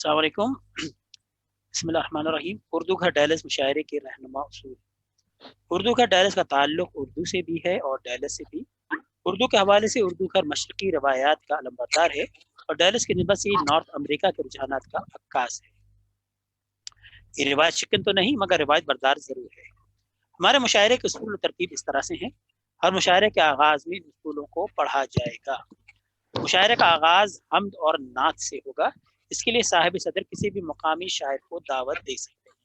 अस्सलाम वालेकुम। बिस्मिल्लाहिर्रहमानिर्रहीम। उर्दू का डायलस मुशायरे के रहनुमा उसूल। उर्दू का डायलस का ताल्लुक उर्दू से भी है और डायलस से भी। उर्दू के हवाले से उर्दू का मशरकी रवायात का अलमबरदार है और डायलस की निस्बत से नॉर्थ अमेरिका के रुझानात का अक्कास है। ये रिवायत शिकन तो नहीं मगर रिवायत बरदार जरूर है। हमारे मुशायरे के उसूल और तरतीब इस तरह से हैं। हर मुशायरे के आगाज में इन उसूलों को पढ़ा जाएगा। मुशायरे का आगाज हम्द और नात से होगा। इसके लिए साहिब सदर किसी भी मुकामी शायर को दावत दे सकते हैं।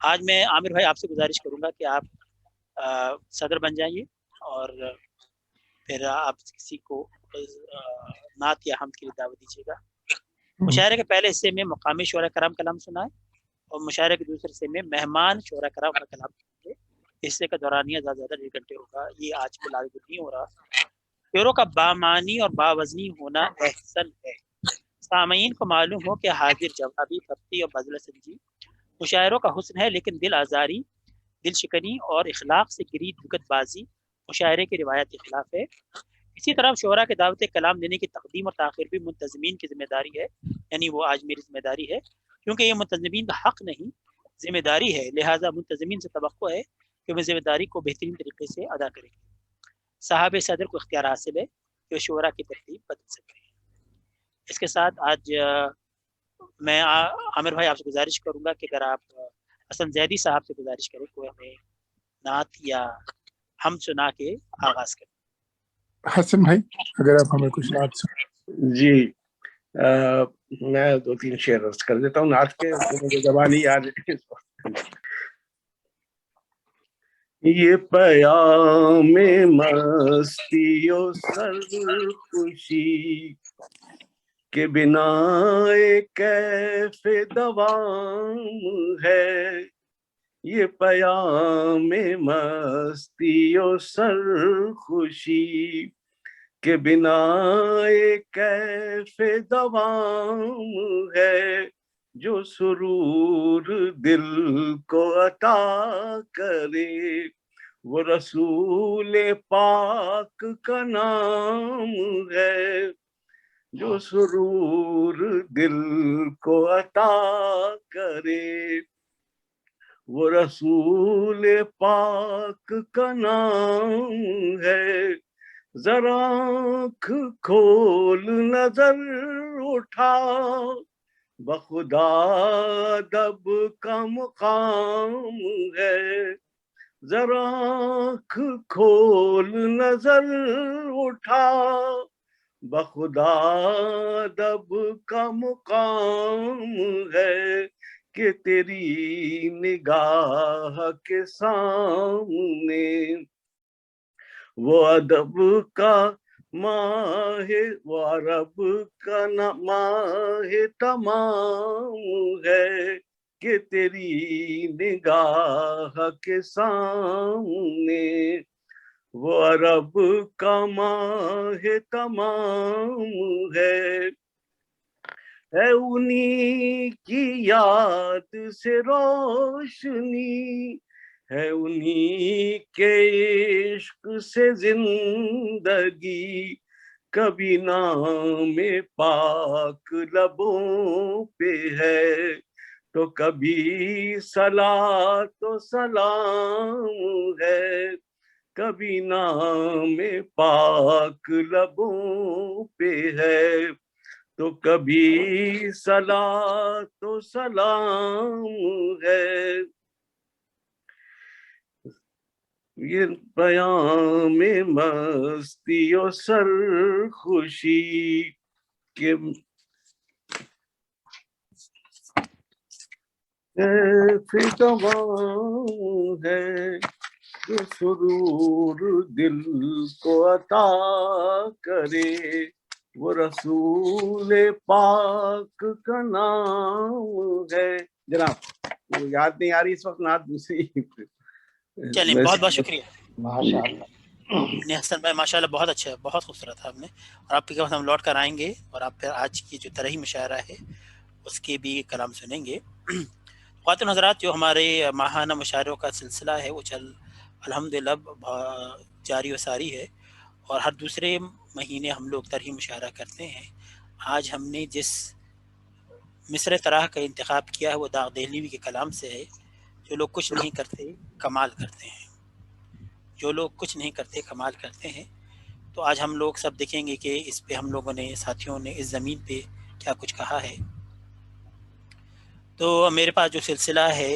आज मैं आमिर भाई आपसे गुजारिश करूंगा कि आप सदर बन जाइए और फिर आप किसी को नात या हम्द के लिए दावत दीजिएगा। मुशायरे के पहले हिस्से में मुकामी शोरा कराम कलाम सुनाए और मुशायरे के दूसरे हिस्से में मेहमान शोरा कराम का कलाम सुनाएंगे। हिस्से का दौरानिया ज़्यादा 1.5 घंटे होगा। ये आज के लागू नहीं हो रहा। शेरों का बामानी और बावजनी होना एहसन है। सामीन को मालूम हो कि हाजिर जवाबी खपती और बदला संजी मुशायरों का हुस्न है, लेकिन दिल आजारी, दिल शिकनी और इखलाक से गिरी दुगतबाजी मुशायरे की रिवायत के खिलाफ है। इसी तरह शोरा के दावत कलाम देने की तकदीम और ताखिर भी मुंतजमीन की जिम्मेदारी है, यानी वो आज मेरी जिम्मेदारी है, क्योंकि ये मुंतजमीन का हक नहीं जिम्मेदारी है। लिहाजा मुंतजमीन से तवक्को है कि वे जिम्मेदारी को बेहतरीन तरीके से अदा करेंगे। साहब सदर को इख्तियार हासिल है कि शोरा की तरतीब बदल सकते हैं। इसके साथ आज मैं आमिर भाई आपसे गुजारिश करूंगा कि अगर आप हसन जैदी साहब से गुजारिश करें कोई हमें नात या हम सुना के आगाज करें। हसन भाई, अगर आप हमें कुछ नात सुना। जी, मैं 2-3 शेर अर्ज कर देता हूँ नात के, मुझे ज़बानी याद है। ये पयाम मस्तियो सरखुशी के बिना कैफे दवाम है। ये पयाम मस्तियो सरखुशी के बिना कैफे दवाम है। जो सुरूर दिल को अता करे वो रसूल पाक का नाम है। जो सुरूर दिल को अता करे वो रसूल पाक का नाम है। जरा आँख खोल नजर उठा बखुदा दब का मुकाम है। जरा आँख खोल नजर उठा बखुदा दब का मुकाम है कि तेरी निगाह के सामने वो अदब का माहे वो अरब का माहे तमाम है कि तेरी निगाह के सामने वो अरब का माहे तमाम है उन्हीं की याद से रोशनी है, उन्हीं के इश्क से जिंदगी। कभी नाम पाक लबों पे है तो कभी सलात तो सलाम है। कभी नाम पाक लबों पे है तो कभी सलात तो सलाम है। ये पयाम मस्ती और सरखुशी के फितवाम है। जो सुरूर दिल को अता करे वो रसूल पाक का नाम है। जनाब वो याद नहीं आ रही इस वक्त नात दूसरी। चलिए, बहुत बहुत शुक्रिया माशाअल्लाह हसन भाई, माशाल्लाह बहुत अच्छा है, बहुत खूबसूरत है आपने। और आपके पास हम लौट कर आएंगे और आप फिर आज की जो तरही मुशायरा है उसके भी कलाम सुनेंगे। ख़वातीन हज़रात, जो हमारे माहाना मुशायरों का सिलसिला है वो अल्हम्दुलिल्लाह जारी व सारी है और हर दूसरे महीने हम लोग तरही मुशायरा करते हैं। आज हमने जिस मिसरे तरह का इंतखाब किया है वो दाग दहलवी के कलाम से है, जो लोग कुछ नहीं करते कमाल करते हैं, जो लोग कुछ नहीं करते कमाल करते हैं। तो आज हम लोग सब देखेंगे कि इस पे हम लोगों ने, साथियों ने इस ज़मीन पे क्या कुछ कहा है। तो मेरे पास जो सिलसिला है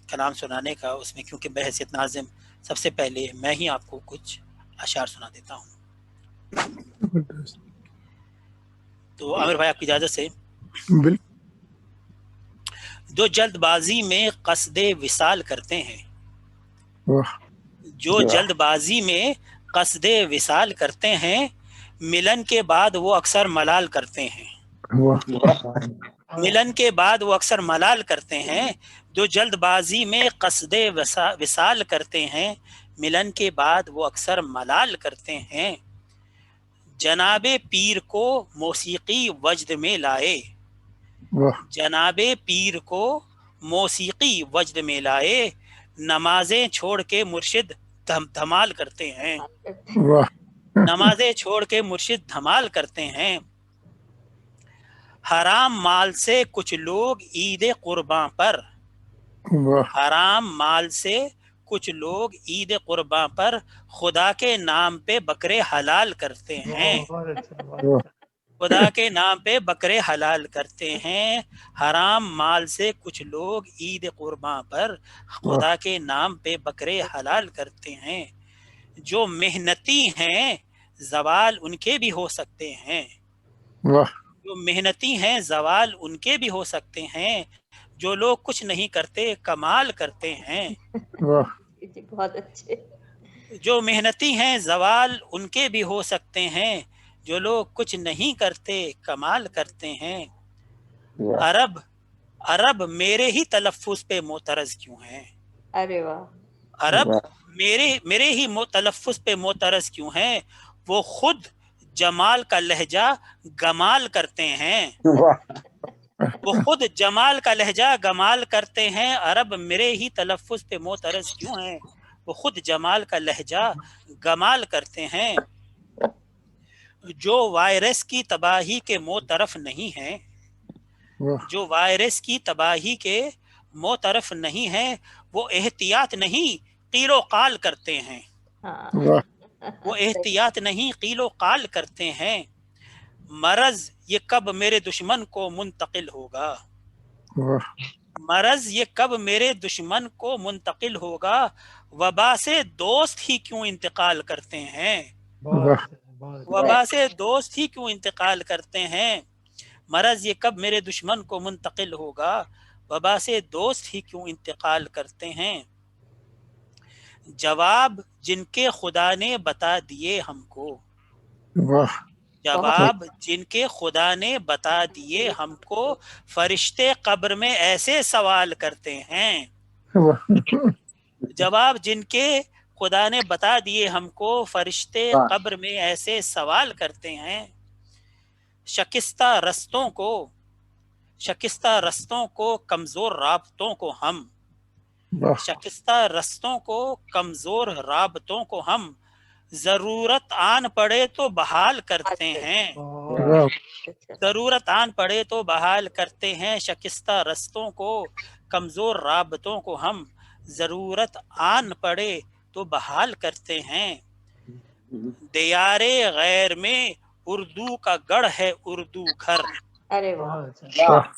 कलाम सुनाने का, उसमें क्योंकि बहैसियत नाज़िम सबसे पहले मैं ही आपको कुछ अशार सुना देता हूँ। तो आमिर भाई आपकी इजाज़त से। बिल्कुल। जो जल्दबाजी में कस्दे विसाल करते हैं, वाह जो जल्दबाजी में कस्दे विसाल करते हैं, मिलन के बाद वो अक्सर मलाल करते हैं। वाह मिलन के बाद वो अक्सर मलाल करते हैं। जो जल्दबाजी में कस्दे विसाल करते हैं, मिलन के बाद वो अक्सर मलाल करते हैं। जनाबे पीर को मौसीकी वजद में लाए, वाह जनाबे पीर को मौसीकी वजद में लाए, नमाजें छोड़ के मुर्शिद धमाल करते हैं। वाह नमाजें छोड़ के मुर्शिद धमाल करते हैं। हराम माल से कुछ लोग ईद कुर्बां पर, वाह हराम माल से कुछ लोग ईद कुर्बां पर खुदा के नाम पे बकरे हलाल करते हैं। वाह खुदा के नाम पे बकरे हलाल करते हैं। हराम माल से कुछ लोग ईद कुर्बां पर खुदा के नाम पे बकरे हलाल करते हैं। जो मेहनती हैं जवाल उनके भी हो सकते हैं, वाह जो मेहनती हैं जवाल उनके भी हो सकते हैं। जो लोग कुछ नहीं करते कमाल करते हैं। वाह बहुत अच्छे। जो मेहनती हैं जवाल उनके भी हो सकते हैं। जो लोग कुछ नहीं करते कमाल करते हैं। अरब अरब मेरे ही तलफ्फुज पे मोतरज क्यों हैं? अरे वाह, अरब मेरे ही तलफ्फुज पे मोतरज क्यों हैं? वो खुद जमाल का लहजा गमाल करते हैं। वो खुद जमाल का लहजा गमाल करते हैं। अरब मेरे ही तलफ्फुज पे मोतरज क्यों हैं? वो खुद जमाल का लहजा गमाल करते हैं। जो वायरस की तबाही के मोतरफ नहीं है, वाह जो वायरस की तबाही के मोतरफ नहीं है, वो एहतियात नहीं कीलो काल करते हैं। हाँ वाह वो एहतियात नहीं कीलो काल करते हैं। मरज ये कब मेरे दुश्मन को मुंतकिल होगा, वाह मरज ये कब मेरे दुश्मन को मुंतकिल होगा। वबा से दोस्त ही क्यों इंतकाल करते हैं, वाह वबा से दोस्त ही क्यों इंतकाल करते हैं। मरज ये कब मेरे दुश्मन को मुंतकिल होगा। वबा से दोस्त ही क्यों इंतकाल करते हैं। जवाब जिनके खुदा ने बता दिए हमको, वाह जवाब जिनके खुदा ने बता दिए हमको, फरिश्ते कब्र में ऐसे सवाल करते हैं। वाह जवाब जिनके खुदा ने बता दिए हमको, फरिश्ते कब्र में ऐसे सवाल करते हैं। शकिस्ता रस्तों को कमजोर राबतों को हम, वाह शकिस्ता रस्तों को कमजोर राबतों को हम, जरूरत आन पड़े तो बहाल करते हैं। वाह जरूरत आन पड़े तो बहाल करते हैं। शकिस्ता रस्तों को कमजोर राबतों को हम, जरूरत आन पड़े तो बहाल करते हैं। दियारे गैर में उर्दू का गढ़ है उर्दू घर, अरे वाह,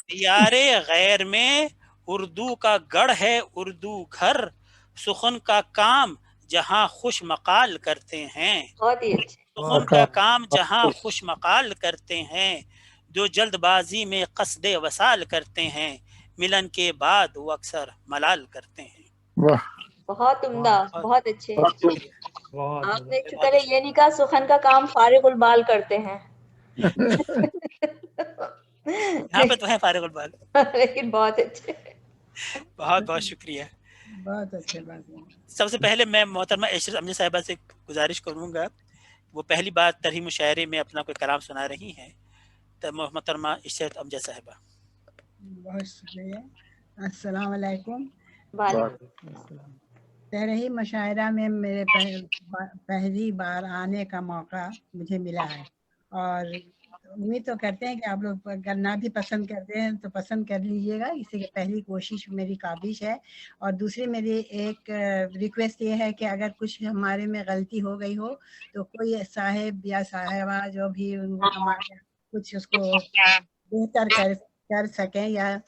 दियारे गैर में उर्दू का गढ़ है उर्दू घर। सुखन का काम जहाँ खुश मकाल करते हैं, बहुत ही अच्छे। सुखन का काम जहाँ खुश मकाल करते हैं। जो जल्दबाजी में कस्दे वसाल करते हैं, मिलन के बाद वो अक्सर मलाल करते हैं। वाह बहुत उम्दा, बहुत अच्छे। शुक्रिया। आपने शुक्र है ये नहीं कहा सुखन का काम फारिगुल बाल करते हैं। यहाँ पे तो है फारिगुल बाल। लेकिन बहुत अच्छे, बहुत बहुत शुक्रिया। बहुत अच्छे बात। सबसे पहले मैं मोहतरमा इशरत अमजद साहिबा से गुजारिश करूंगा, वो पहली बार तरही मुशायरे में अपना कोई कलाम सुना रही हैं। तो मोहतरमा इशरत अमजद साहिबा। बहुत शुक्रिया। अस्सलाम वालेकुम। तरही मुशायरा में मेरे पहली बार आने का मौका मुझे मिला है और उम्मीद तो करते हैं कि आप लोग करना भी पसंद करते हैं तो पसंद कर लीजिएगा। इसी की पहली कोशिश मेरी काबिश है। और दूसरी मेरी एक रिक्वेस्ट ये है कि अगर कुछ हमारे में गलती हो गई हो तो कोई साहिब या साहिबा जो भी हमारे कुछ उसको बेहतर कर सकें या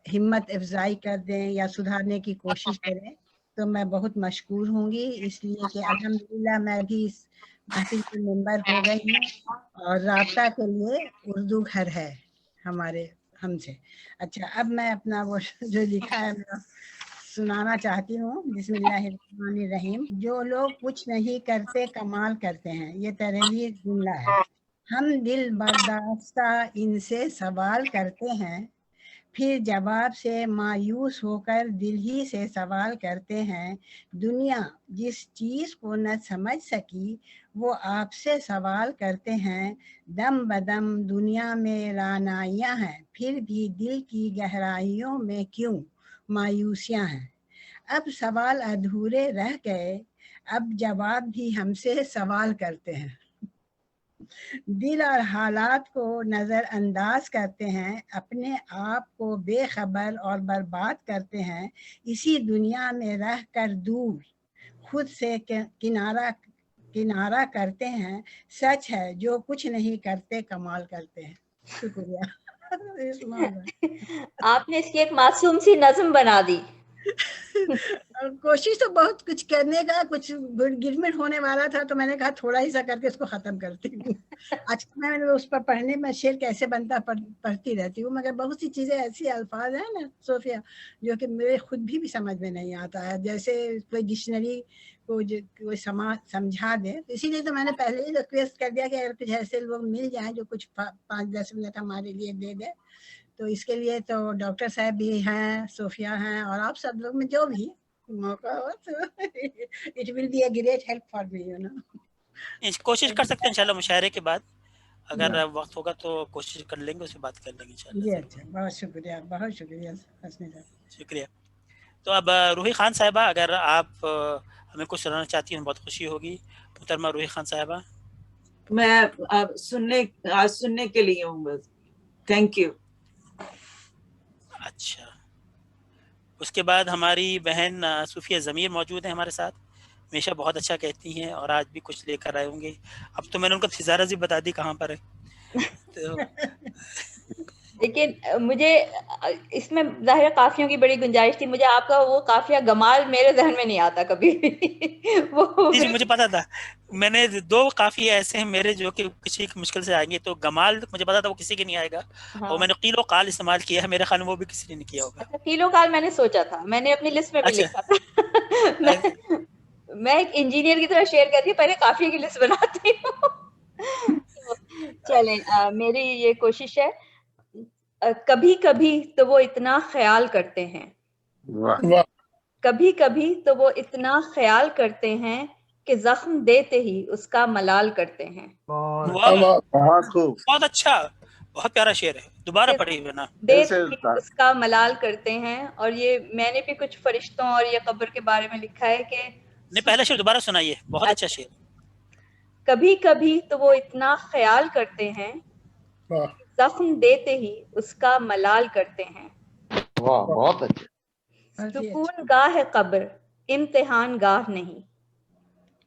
हिम्मत अफजाई कर दें या सुधारने की कोशिश करें तो मैं बहुत मशकूर होंगी। इसलिए कि अल्हम्दुलिल्लाह मैं भी इस महफिल की मेंबर हो गई हूँ और राब्ता के लिए उर्दू घर है हमारे हमसे। अच्छा, अब मैं अपना वो जो लिखा है मेरा सुनाना चाहती हूँ। बिस्मिल्लाहिर्रहमानिर्रहीम। जो लोग कुछ नहीं करते कमाल करते हैं, ये तहरीरी जुमला है। हम दिल बर्दाश्ता इनसे सवाल करते हैं, फिर जवाब से मायूस होकर दिल ही से सवाल करते हैं। दुनिया जिस चीज़ को न समझ सकी वो आपसे सवाल करते हैं। दम बदम दुनिया में रानाइयाँ हैं, फिर भी दिल की गहराइयों में क्यों मायूसियाँ हैं। अब सवाल अधूरे रह गए, अब जवाब भी हमसे सवाल करते हैं। दिल और हालात को नज़रअंदाज करते हैं, अपने आप को बेखबर और बर्बाद करते हैं। इसी दुनिया में रह कर दूर खुद से किनारा करते हैं। सच है जो कुछ नहीं करते कमाल करते हैं। शुक्रिया। आपने इसकी एक मासूम सी नज्म बना दी। कोशिश तो बहुत कुछ करने का, कुछ गिरमिट होने वाला था तो मैंने कहा थोड़ा ही सा करके इसको खत्म करती हूँ। आज मैंने उस पर पढ़ने में शेर कैसे बनता पढ़ती रहती हूँ, मगर बहुत सी चीजें ऐसी अल्फाज हैं ना सोफिया जो कि मेरे खुद भी समझ में नहीं आता है। जैसे कोई डिक्शनरी को कोई समझा दे, तो इसीलिए तो मैंने पहले ही रिक्वेस्ट कर दिया कि अगर कुछ ऐसे लोग मिल जाएं जो कुछ 5-10 मिनट हमारे लिए दे दे, तो इसके लिए तो डॉक्टर साहब भी हैं, सोफिया हैं और आप सब लोग में जो भी मौका हो तो it will be a great help for me, you know. कोशिश कर सकते हैं इंशाल्लाह मुशायरे के बाद, अगर वक्त होगा तो कोशिश कर लेंगे, उससे बात कर लेंगे इंशाल्लाह। जी अच्छा, बहुत शुक्रिया हसनी साहब। शुक्रिया। तो अब रूही खान साहिबा, अगर आप हमें कुछ सुनाना चाहती हैं बहुत खुशी होगी। मुहतरमा रूही खान साहिबा। मैं सुनने के लिए हूँ बस। Thank you. अच्छा, उसके बाद हमारी बहन सूफिया ज़मीर मौजूद है हमारे साथ। हमेशा बहुत अच्छा कहती हैं और आज भी कुछ लेकर आए होंगे। अब तो मैंने उनका फिजारा जी बता दी कहाँ पर है। तो लेकिन मुझे इसमें ज़ाहिर काफियों की बड़ी गुंजाइश थी। मुझे आपका वो काफिया गमाल मेरे जहन में नहीं आता कभी भी। वो जी मुझे पता था। मैंने 2 काफिये ऐसे हैं मेरे जो कि किसी मुश्किल से आएंगे, तो गमाल मुझे पता था वो किसी के नहीं आएगा। हाँ। और मैंने कीलो काल इस्तेमाल किया है, मेरे ख्याल में वो भी किसी ने नहीं किया होगा। अच्छा, कीलो काल मैंने सोचा था, मैंने अपनी लिस्ट में भी अच्छा। लिखा था। मैं एक इंजीनियर की तरह शेयर करती हूँ, पहले काफिये की लिस्ट बनाती हूँ। चलें, मेरी ये कोशिश है। कभी कभी तो वो इतना ख्याल करते हैं, वाह कभी कभी तो वो इतना ख्याल करते हैं कि जख्म देते ही उसका मलाल करते हैं। वाह, बहुत खूब। बहुत अच्छा, बहुत प्यारा शेर है। दोबारा पढ़िए वरना। देते ही उसका मलाल करते हैं। और ये मैंने भी कुछ फरिश्तों और ये कब्र के बारे में लिखा है कि नहीं, पहला शेर दोबारा सुनाइए, बहुत अच्छा शेर। कभी कभी तो वो इतना ख्याल करते हैं, वाह जख्म देते ही उसका मलाल करते हैं। वाह, बहुत अच्छा। सुकून गाह है कब्र, इम्तिहान गाह नहीं।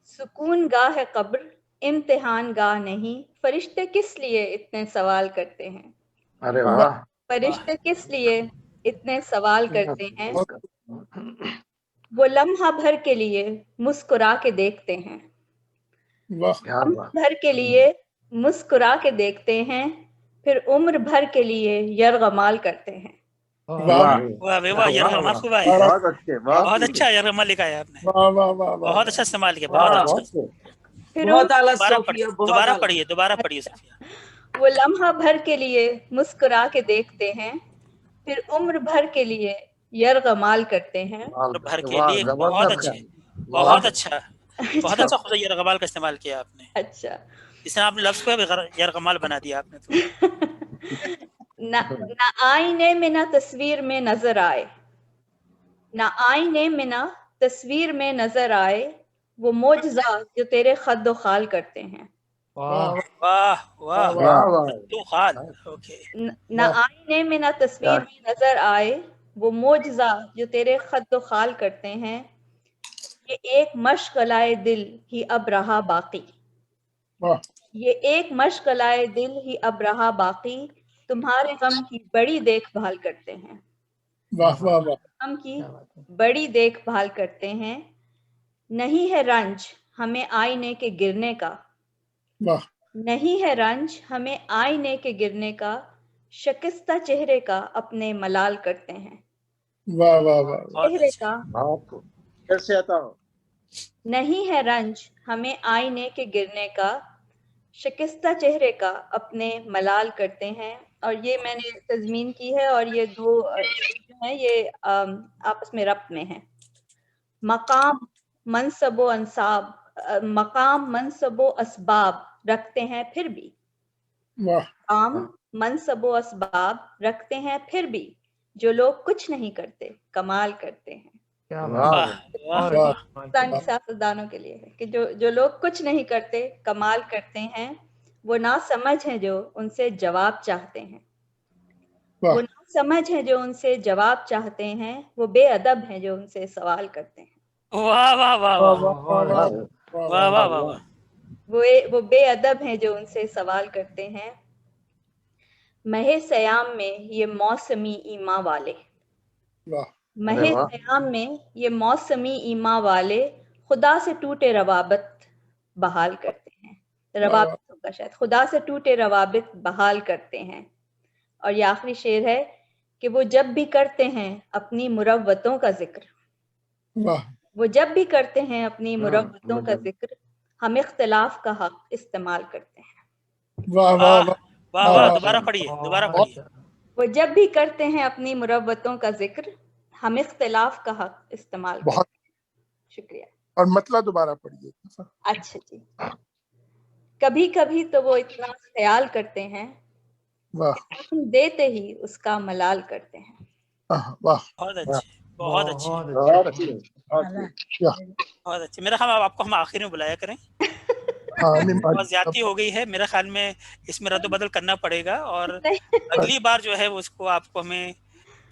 सुकून गाह है कब्र, इम्तिहान गाह नहीं। फरिश्ते किस लिए इतने सवाल करते हैं? अरे वाह। फरिश्ते किस लिए इतने सवाल करते हैं? वो लम्हा भर के लिए मुस्कुरा के देखते हैं। लम्हा भर के लिए मुस्कुरा के देखते हैं, फिर उम्र भर के लिए यरगमाल करते हैं। वाह वाह, यरगमाल खूब आया। बहुत अच्छे, बहुत अच्छा यरगमाल लिखा है आपने। बहुत अच्छा इस्तेमाल किया, बहुत अच्छा। फिर दोबारा पढ़िए सोफिया। वो लम्हा भर के लिए मुस्कुरा के देखते हैं, फिर उम्र भर के लिए यरगमाल करते हैं। उम्र भर के लिए, बहुत अच्छे, बहुत अच्छा, बहुत अच्छा खुद यरगमाल का इस्तेमाल किया आपने। अच्छा, इसने आपने लफ्ज़ को यरगमाल बना दिया आपने तो। ना आईने में ना तस्वीर में नजर आए, ना आईने में ना तस्वीर में नजर आए, वो मोजज़ा जो तेरे खद्दो खाल करते हैं। واہ واہ واہ واہ تو خال اوکے نہ آئینے میں نہ تصویر میں نظر آئے وہ معجزہ جو تیرے خد و خال کرتے ہیں، یہ ایک مشغلائے دل ہی اب رہا باقی، یہ ایک مشغلائے دل ہی اب رہا باقی، تمہارے غم کی بڑی دیکھ بھال کرتے ہیں، واہ واہ واہ غم کی بڑی دیکھ بھال کرتے ہیں، نہیں ہے رنج ہمیں آئینے کے گرنے کا، واہ نہیں ہے رنج ہمیں آئینے کے گرنے کا، شکستہ چہرے کا اپنے ملال کرتے ہیں، واہ واہ واہ بہت چہرے اچھا کا کیسے آتا ہو؟ نہیں ہے رنج ہمیں آئینے کے گرنے کا، شکستہ چہرے کا اپنے ملال کرتے ہیں. اور یہ میں نے تضمین کی ہے اور یہ دو جو ہیں یہ آپس میں ربط میں ہیں. مقام منصب و انصاب، مقام منصب و اسباب رکھتے ہیں پھر بھی، واہ مقام منصب و اسباب رکھتے ہیں پھر بھی، جو لوگ کچھ نہیں کرتے کمال کرتے ہیں. واہ واہ پاکستان کے سیاستدانوں کے لیے ہے کہ جو لوگ کچھ نہیں کرتے کمال کرتے ہیں، وہ نا سمجھ ہیں جو ان سے جواب چاہتے ہیں، واہ وہ نا سمجھ ہیں جو ان سے جواب چاہتے ہیں، وہ بے ادب ہیں جو ان سے سوال کرتے ہیں، واہ واہ واہ واہ واہ واہ واہ واہ وہ بے ادب ہیں جو ان سے سوال کرتے ہیں. مہ سیام میں یہ موسمی ایما والے، واہ مہ سیام میں یہ موسمی ایما والے، خدا سے ٹوٹے روابط بحال کرتے ہیں. روابط ہوگا شاید، خدا سے ٹوٹے روابط بحال کرتے ہیں. اور یہ آخری شعر ہے کہ وہ جب بھی کرتے ہیں اپنی مروتوں کا ذکر، واہ وہ جب بھی کرتے ہیں اپنی مروتوں کا ذکر، ہم اختلاف کا حق استعمال کرتے ہیں. واہ واہ واہ واہ دوبارہ پڑھیے دوبارہ پڑھیے. وہ جب بھی کرتے ہیں اپنی مروتوں کا ذکر، ہم اختلاف کا حق استعمال کرتے ہیں. شکریہ. اور مطلب دوبارہ پڑھیے. اچھا جی. کبھی کبھی تو وہ اتنا خیال کرتے ہیں واہ کہ ہم دیتے ہی اس کا ملال کرتے ہیں. واہ بہت اچھے بہت اچھے بہت اچھے. میرا خیال آپ کو ہم آخر میں بلایا کریں، بہت زیادتی ہو گئی ہے. میرا خیال میں اس میں رد و بدل کرنا پڑے گا اور اگلی بار جو ہے اس کو آپ کو ہمیں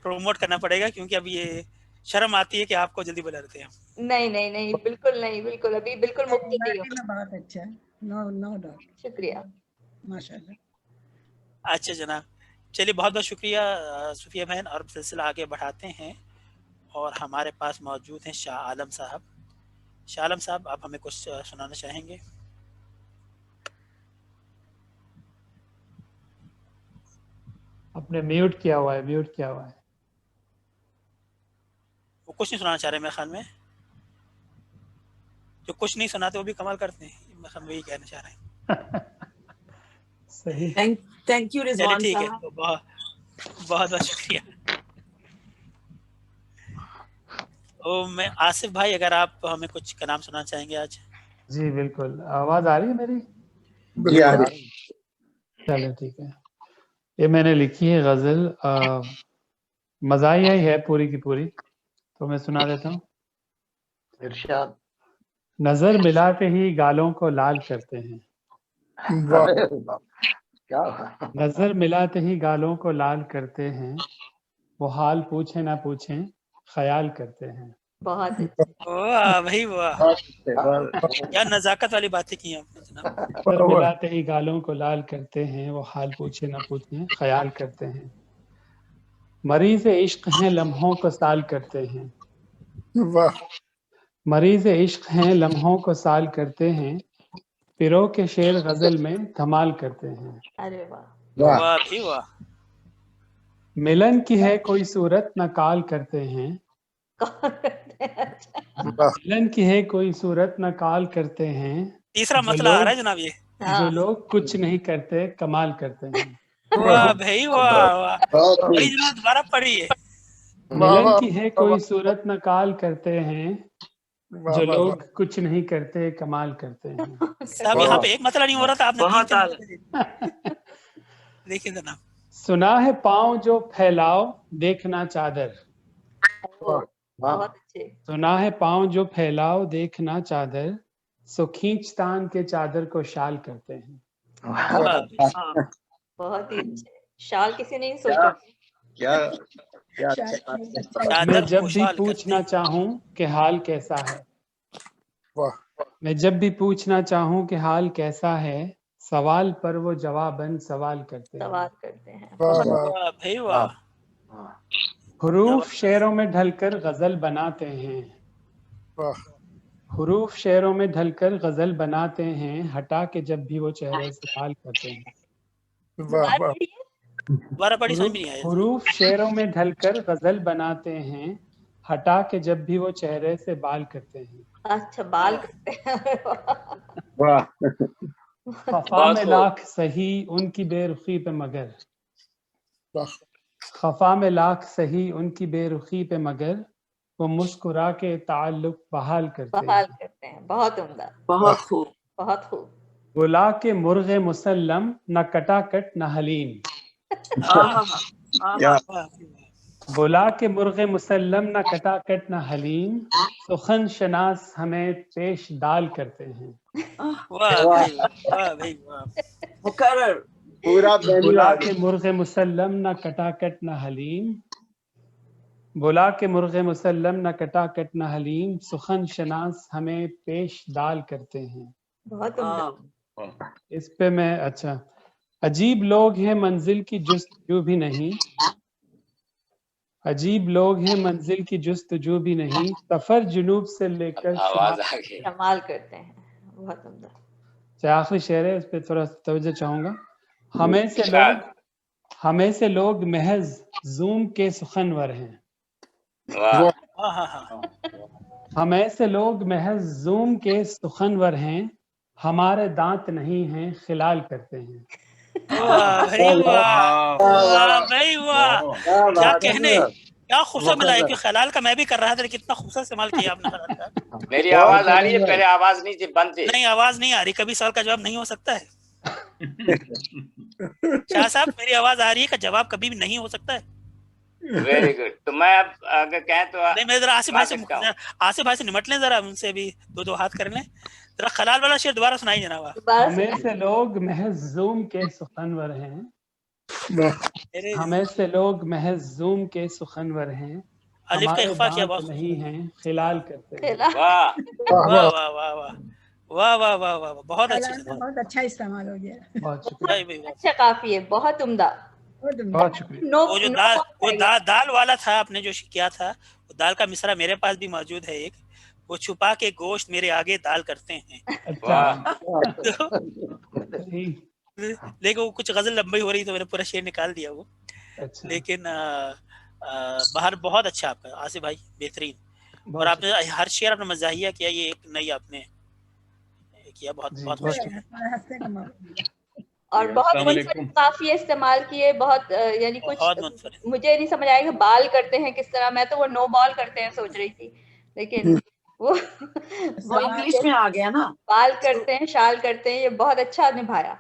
پروموٹ کرنا پڑے گا، کیونکہ اب یہ شرم آتی ہے کہ آپ کو جلدی بلا لیتے ہیں. نہیں نہیں نہیں بالکل نہیں، بالکل ابھی بالکل مبتدی ہو. بہت اچھا، نو ڈاؤٹ. شکریہ. ماشاء اللہ. اچھا جناب، چلیے بہت بہت شکریہ صوفیہ بہن. اور سلسلہ آگے بڑھاتے ہیں اور ہمارے پاس موجود ہیں شاہ عالم صاحب. شاہ عالم صاحب آپ ہمیں کچھ سنانا چاہیں گے؟ آپ نے میوٹ کیا ہوا ہے، میوٹ کیا ہوا ہے. وہ کچھ نہیں سنانا چاہ رہے میرے خیال میں. جو کچھ نہیں سناتے وہ بھی کمال کرتے ہیں، ہم وہی کہنا چاہ رہے ہیں. صحیح. تھینک یو چلیے رضوان ٹھیک ہے، صاحب. بہت بہت شکریہ. میں آصف بھائی اگر آپ ہمیں کچھ کلام سنانا چاہیں گے آج. جی بالکل. آواز آ رہی ہے میری؟ چلو ٹھیک ہے. یہ میں نے لکھی ہے غزل، مزاحیہ ہی ہے پوری کی پوری، تو میں سنا دیتا ہوں. ارشاد. نظر ملاتے ہی گالوں کو لال کرتے ہیں، نظر ملاتے ہی گالوں کو لال کرتے ہیں، وہ حال پوچھیں نہ پوچھیں خیال کرتے ہیں. بہت اچھا. واہ بھائی واہ، کیا نزاکت والی باتیں کی ہیں آپ نے جناب. نظر ملاتے ہی گالوں کو لال کرتے ہیں، وہ حال پوچھیں نہ پوچھیں خیال کرتے ہیں. مریض عشق ہیں لمحوں کو سال کرتے ہیں، مریض عشق ہیں لمحوں کو سال کرتے ہیں، پیرو کے شعر غزل میں دھمال کرتے ہیں. ارے واہ. واہ بھائی واہ. ملن کی ہے کوئی صورت نہ کال کرتے ہیں، ملن کی ہے کوئی صورت نہ کال کرتے ہیں، تیسرا مسئلہ آ رہا ہے جناب. یہ جو لوگ کچھ نہیں کرتے کمال کرتے ہیں. واہ بھائی واہ واہ. پڑھی جناب، دوبارہ پڑھیے. ملن کی ہے کوئی صورت نہ کال کرتے ہیں، جو لوگ کچھ نہیں کرتے کمال کرتے ہیں. صاحب یہاں پہ ایک مسئلہ نہیں ہو رہا تھا، آپ نے بہت دیکھیں جناب. سنا ہے پاؤں جو پھیلاؤ دیکھنا چادر، بہت اچھے. سنا ہے پاؤں جو پھیلاؤ دیکھنا چادر، सो खींचतान के चादर को शाल करते हैं। बहुत ही अच्छे। शाल किसी ने नहीं सोचा। क्या मैं जब भी पूछना चाहूं कि हाल कैसा है, मैं जब भी पूछना चाहूं कि हाल कैसा है, सवाल पर वो जवाबन सवाल करते हैं। सवाल करते हैं। वाह भाई वाह। हुरूफ शेरों में ढलकर गजल बनाते हैं, हुरूफ शेरों में ढलकर गजल बनाते हैं, हटा के जब भी वो चेहरे से बाल करते हैं। दोबारा पढ़ी समझ में नहीं आया। हुरूफ शेरों में ढलकर गजल बनाते हैं, हटा के जब भी वो चेहरे से बाल करते हैं। अच्छा, बाल करते हैं। खफा में लाख सही उनकी बेरुखी पे मगर, खफा में लाख सही उनकी बेरुखी पे मगर, वो मुस्कुरा के ताल्लुक बहाल करते हैं। बहुत उम्दा, बहुत खूब, बहुत खूब। बुला के मुर्गे मुसल्लम न कटाकट न हलीम, बुला के मुर्गे मुसल्लम न कटाकट न हलीम, सुखन शनास हमें पेश दाल करते हैं। वाह भाई वाह भाई वाह। मुकर्रर पूरा बुला के मुर्गे मुसल्लम न कटाकट न हलीम, बुला के मुर्गे मुसल्लम न कटाकट न हलीम, सुखन शनास हमें पेश दाल करते हैं। बहुत उम्दा। इस पे मैं अच्छा, अजीब लोग हैं मंजिल की जुस्तजू भी नहीं, अजीब लोग हैं मंजिल की जुस्तजू भी नहीं, सफर जुनूब से लेकर कमाल करते हैं। बहुत उम्दा। आखिरी शेर है, इस पे थोड़ा तवज्जो चाहूंगा। हमें से लोग महज जूम के सुखनवर हैं, हमें से लोग महज जूम के सुखनवर हैं, हमारे दांत नहीं हैं खिलाल करते हैं। वाह भाई वाह, वाह भाई वाह, क्या कहने, क्या खूबसूरत मिला है। खलाल का मैं भी कर रहा था, लेकिन कितना खूबसूरत इस्तेमाल किया आपने खलाल का। मेरी आवाज आ रही है? पहले आवाज नहीं थी, बंद थी। नहीं, आवाज नहीं आ रही। कभी सवाल का जवाब नहीं हो सकता है। शाह साहब, मेरी आवाज आ रही है का जवाब कभी भी नहीं हो सकता है। Very good. तो मैं अब अगर कहें तो नहीं, मैं जरा आसिफ भाई से निमट लें, जरा उनसे भी दो हाथ कर लें। जरा खलाल वाला शेर दोबारा सुनाइए जनाब। हमें से लोग महज जूम के सुखनवर हैं, हमें से लोग महज जूम के सुखनवर हैं, अलिफ का इख्फा किया, दांत नहीं हैं खिलाल करते हैं। वाह वाह वाह वाह वाह वाह वाह वाह, बहुत अच्छे, बहुत अच्छा इस्तेमाल हो गया। बहुत शुक्रिया। अच्छा, काफी है, बहुत उम्दा। बहुत शुक्रिया। वो जो दाल वाला था आपने जो किया था, वो दाल का मिसरा मेरे पास भी मौजूद है एक। वो छुपा के गोश्त मेरे आगे दाल करते हैं। लेकिन वो कुछ गजल लंबी हो रही तो मैंने पूरा शेर निकाल दिया वो। लेकिन बाहर बहुत अच्छा आपका आसिफ भाई, बेहतरीन। और आपने हर शेर अपना मज़ाहिया किया, ये एक नई आपने किया। बहुत और बहुत काफी इस्तेमाल किए, बहुत यानी कुछ मुझे नहीं समझ आएगा बाल करते हैं किस तरह। मैं तो वो नो बॉल करते हैं सोच रही थी, लेकिन वो इंग्लिश में आ गया ना। बाल करते हैं, शाल करते हैं, ये बहुत अच्छा निभाया।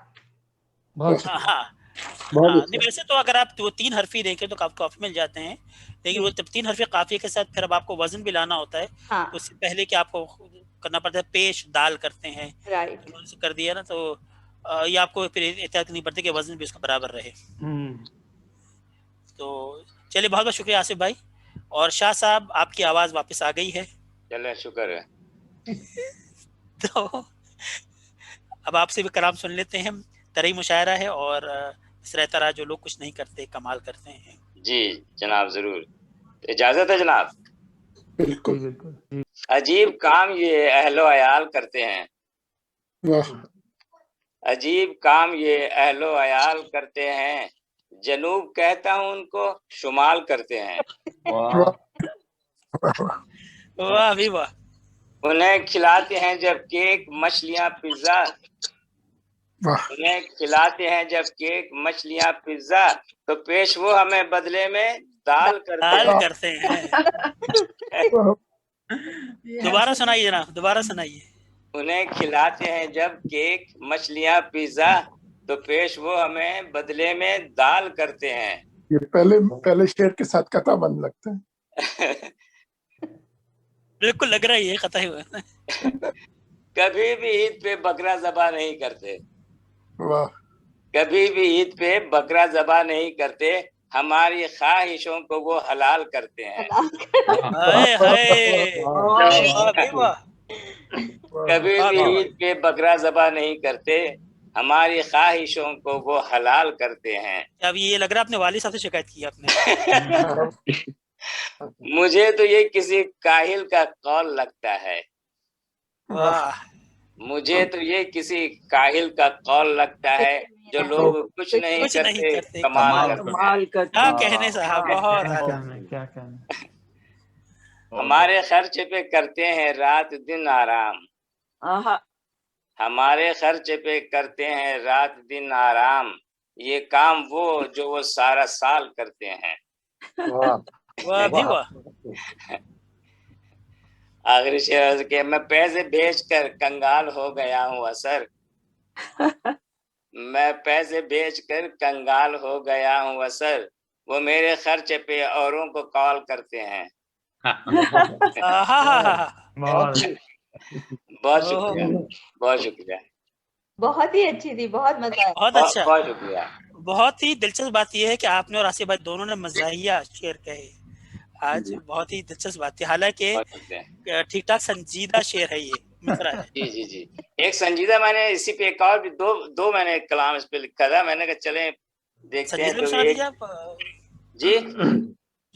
नहीं, वैसे तो अगर आप वो 3 हरफी देखें तो आपको काफी मिल जाते हैं, लेकिन वो 3 हरफी काफी के साथ फिर अब आपको वजन भी लाना होता है। तो उससे पहले कि आपको करना पड़ता है पेश दाल करते हैं, राइट कर दिया ना, तो ये आपको फिर एहतियात करनी पड़ती है कि वजन भी उसका बराबर रहे। तो चलिए, बहुत बहुत शुक्रिया आसिफ भाई। और शाह साहब, आपकी आवाज वापस आ गई है। चलिए, शुक्र है। तो अब आपसे भी कलाम सुन लेते हैं। तरई मुशायरा है और इस तरह जो लोग कुछ नहीं करते कमाल करते हैं। जी जनाब, जरूर। इजाजत है जनाब? बिल्कुल बिल्कुल। अजीब काम ये अहलो अयाल करते हैं, अजीब काम ये अहलो अयाल करते हैं, जनूब कहता हूँ उनको शुमाल करते हैं। वाह भी वाह। उन्हें खिलाते हैं जब केक मछलियाँ पिज्जा, उन्हें खिलाते हैं जब केक मछलियाँ पिज्जा, तो पेश वो हमें बदले में दाल करते हैं। दोबारा सुनाइए जनाब, दोबारा सुनाइए। उन्हें खिलाते हैं जब केक मछलियाँ पिज्जा, तो पेश वो हमें बदले में दाल करते हैं। ये पहले शेर के साथ कथा बंद लगता है। बिल्कुल लग रहा है ये कथा ही हुआ। کبھی بھی عید پہ بکرا ذبح نہیں کرتے، واہ کبھی بھی عید پہ بکرا ذبح نہیں کرتے، ہماری خواہشوں کو وہ حلال کرتے ہیں۔ ہائے ہائے، واہ بھائی واہ، کبھی بھی عید پہ بکرا ذبح نہیں کرتے، ہماری خواہشوں کو وہ حلال کرتے ہیں۔ اب یہ لگ رہا ہے اپنے والد صاحب سے شکایت کی آپ نے۔ مجھے تو یہ کسی کاہل کا قول لگتا ہے، واہ، مجھے تو یہ کسی کاہل کا قول لگتا ہے، جو لوگ کچھ نہیں کچھ نہیں کرتے کرتے، کمال کرتے ہیں۔ کمال کرتے کیا ہیں۔ کہنے صاحب، بہت کیا کہنا ہمارے خرچے پہ کرتے ہیں رات دن آرام، آہا، ہمارے خرچے پہ کرتے ہیں رات دن آرام، یہ کام وہ جو وہ سارا سال کرتے ہیں۔ واہ بھی واہ، آخری شعر کہ میں پیسے بھیج کر کنگال ہو گیا ہوں اثر، میں پیسے بھیج کر کنگال ہو گیا ہوں اثر، وہ میرے خرچے پہ اوروں کو کال کرتے ہیں۔ بہت شکریہ، بہت شکریہ، بہت ہی اچھی تھی، بہت مزہ آیا۔ بہت اچھا۔ بہت شکریہ۔ بہت ہی دلچسپ بات یہ ہے کہ آپ نے اور آصف بھائی دونوں نے مزاحیہ شعر کہے آج، بہت ہی دلچسپ بات ہے، حالانکہ ٹھیک ٹھاک سنجیدہ شعر ہے، یہ مصرع ہے۔ جی جی جی، ایک سنجیدہ میں نے اسی پہ ایک اور بھی دو میں نے کلام اس پہ لکھا تھا، میں نے کہا چلیں دیکھتے ہیں۔ سنجیدہ بھی سنا دیجیے آپ، جی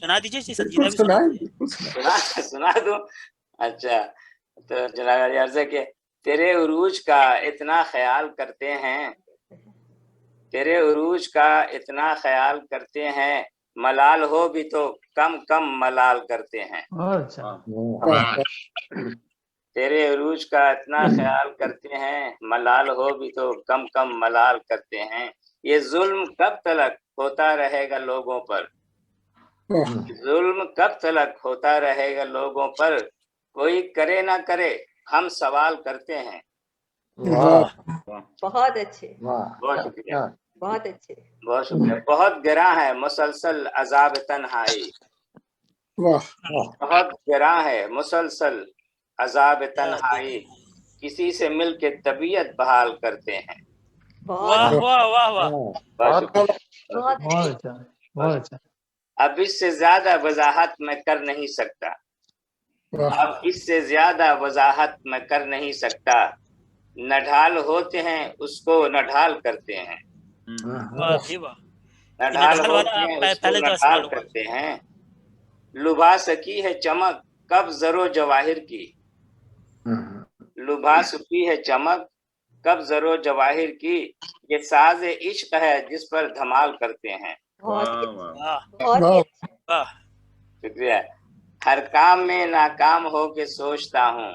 سنا دیجیے جی، سنجیدہ بھی سنا دیجیے۔ سنا دوں؟ اچھا، تو جناب علی عرض ہے کہ تیرے عروج کا اتنا خیال کرتے ہیں، تیرے عروج کا اتنا خیال کرتے ہیں، ملال ہو بھی تو کم کم ملال کرتے ہیں۔ تیرے عروج کا اتنا خیال کرتے ہیں، ملال ہو بھی تو کم کم ملال کرتے ہیں، یہ ظلم کب تلک ہوتا رہے گا لوگوں پر، ظلم کب تلک ہوتا رہے گا لوگوں پر، کوئی کرے نہ کرے ہم سوال کرتے ہیں۔ بہت اچھے، بہت شکریہ، بہت اچھے۔ بہت شکریہ۔ بہت گراں ہے مسلسل عذاب تنہائی، بہت گراں ہے مسلسل عذاب تنہائی، کسی سے مل کے طبیعت بحال کرتے ہیں۔ واہ واہ واہ واہ، بہت شکریہ۔ بہت اچھا۔ اب اس سے زیادہ وضاحت میں کر نہیں سکتا، اب اس سے زیادہ وضاحت میں کر نہیں سکتا، نہ ڈھال ہوتے ہیں اس کو نہ ڈھال کرتے ہیں، واہ بھی واہ، نہ ڈھال ہوتے ہیں اس کو نہ ڈھال کرتے ہیں، لبھا سکی ہے چمک کب زرو جواہر کی، لبھا سکی ہے چمک کب زرو جواہر کی، یہ ساز عشق ہے جس پر دھمال کرتے ہیں۔ شکریہ۔ ہر کام میں ناکام ہو کے سوچتا ہوں،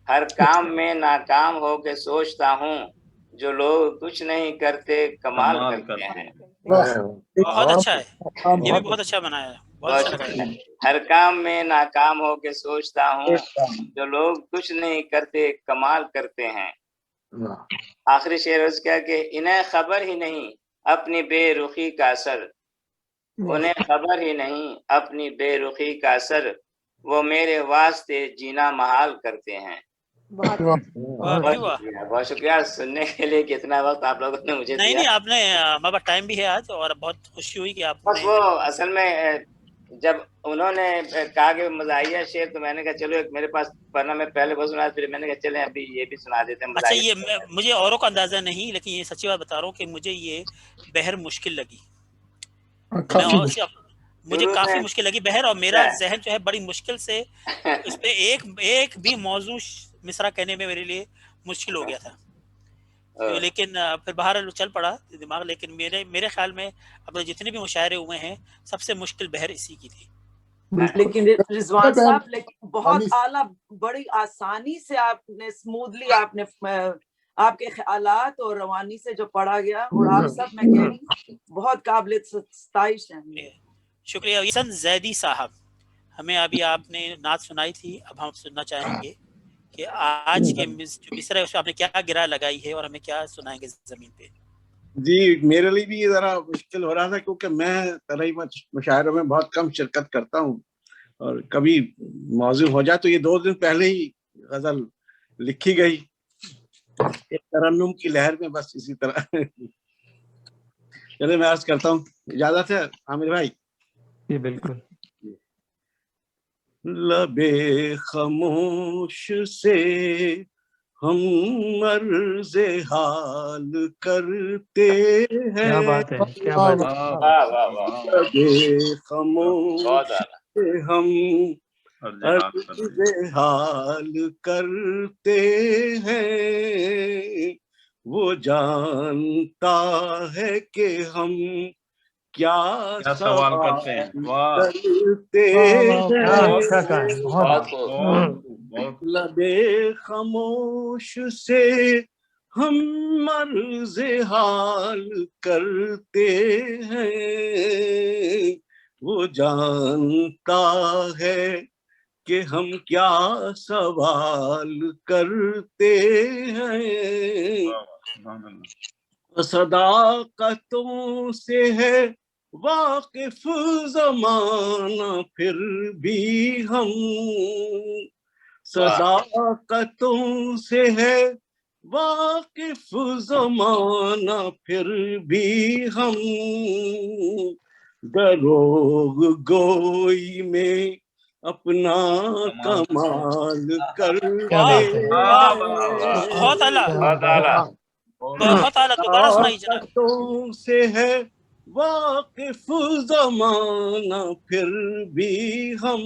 ہر کام میں ناکام ہو کے سوچتا ہوں، جو لوگ کچھ نہیں کرتے کمال کرتے ہیں۔ بہت اچھا ہے، یہ بھی بہت اچھا بنایا ہے، بہت اچھا لگا۔ ہر کام میں ناکام ہو کے سوچتا ہوں، جو لوگ کچھ نہیں کرتے کمال کرتے ہیں۔ آخری شعر اس کیا کہ انہیں خبر ہی نہیں اپنی بے رخی کا اثر، انہیں خبر ہی نہیں اپنی بے رخی کا اثر، وہ میرے واسطے جینا محال کرتے ہیں۔ بہت شکریہ سننے کے لیے، کتنا وقت آپ لوگوں نے مجھے دیا۔ نہیں آپ نے، ہمارے پاس ٹائم بھی ہے آج، اور بہت خوشی ہوئی کہ آپ بس وہ اصل میں جب انہوں نے کہا کہ مزاحیہ شعر، تو میں نے کہا چلو ایک میرے پاس ورنہ میں پہلے بہت سنا، پھر میں نے کہا چلیں ابھی یہ بھی سنا دیتے ہیں۔ اچھا، یہ مجھے اوروں کا اندازہ نہیں، لیکن یہ سچی بات بتا رہا ہوں کہ مجھے یہ بہر مشکل لگی، مجھے کافی مشکل لگی بہر، اور میرا ذہن جو ہے بڑی مشکل سے اس پہ ایک بھی موضوع مصرع کہنے میں میرے لیے مشکل ہو گیا تھا، لیکن پھر باہر چل پڑا دماغ۔ لیکن میرے خیال میں اپنے جتنے بھی مشاعرے ہوئے ہیں سب سے مشکل بہر اسی کی تھی۔ لیکن رضوان صاحب لیکن بہت اعلیٰ، بڑی آسانی سے آپ نے اسموتھلی آپ نے آپ کے خیالات اور روانی سے جو پڑھا گیا، اور آپ سب میں کہہ رہی ہوں بہت قابل ستائش ہیں۔ شکریہ۔ حسن زیدی صاحب، ہمیں ابھی آپ نے نعت سنائی تھی، اب ہم سننا چاہیں گے کہ آج کے جو مصرع ہے اس میں آپ نے کیا گرا لگائی ہے اور ہمیں کیا سنائیں گے زمین پہ؟ جی میرے لیے بھی یہ ذرا مشکل ہو رہا تھا، کیونکہ میں طرح مشاعروں میں بہت کم شرکت کرتا ہوں، اور کبھی موضوع ہو جائے تو یہ 2 دن پہلے ہی غزل لکھی گئی ایک ترنم کی لہر میں، بس اسی طرح. چلے میں عرض کرتا ہوں، اجازت ہے عامر بھائی؟ جی بالکل. لبے خاموش سے ہم عرض حال کرتے ہیں. کیا بات ہے، کیا بات ہے. واہ واہ واہ، لبے خاموش بہت اعلیٰ. سے ہم عرض حال کرتے ہیں. وہ جانتا ہے کہ ہم کیا سوال کرتے ہیں. اچھا کہا، بہت لبے خاموش سے ہم عرض حال کرتے ہیں. وہ جانتا ہے کہ ہم کیا سوال کرتے ہیں. صداقتوں سے ہے واقف زمانہ پھر بھی ہم. صداقتوں سے ہے واقف زمانہ پھر بھی ہم. دروغ گوئی میں اپنا کمال کرتے ہیں. بہت اعلیٰ، بہت اعلیٰ. دوبارہ سنائیے جناب. صداقتوں سے ہے واقف زمانہ پھر بھی ہم.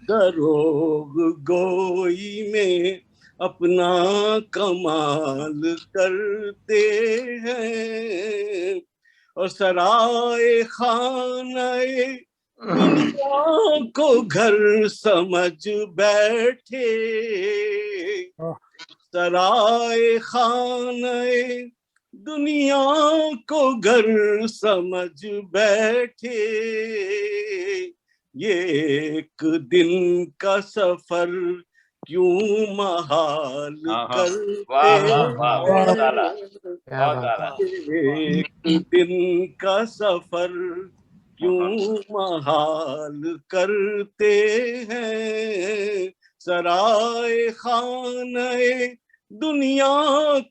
دروغ گوئی میں اپنا کمال کرتے ہیں. اور سرائے خانہ دنیا کو گھر سمجھ بیٹھے. سرائے خانہ دنیا کو گھر سمجھ بیٹھے. یہ ایک دن کا سفر کیوں محال کرتے ہیں. ایک دن کا سفر کیوں محال کرتے ہیں. سرائے خانہ دنیا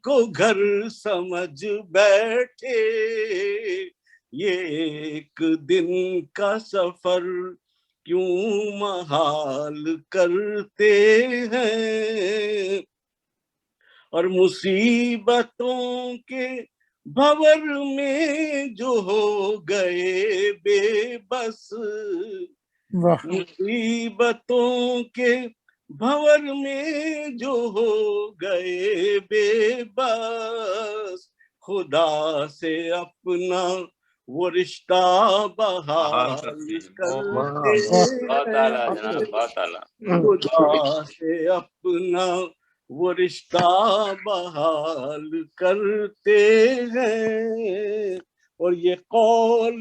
کو گھر سمجھ بیٹھے. یہ ایک دن کا سفر کیوں محال کرتے ہیں. اور مصیبتوں کے بھور میں جو ہو گئے بے بس. مصیبتوں کے بھور میں جو ہو گئے بے بس. خدا سے اپنا وہ رشتہ بحال کرتے ہیں. خدا سے اپنا وہ رشتہ بحال کرتے ہیں. اور یہ قول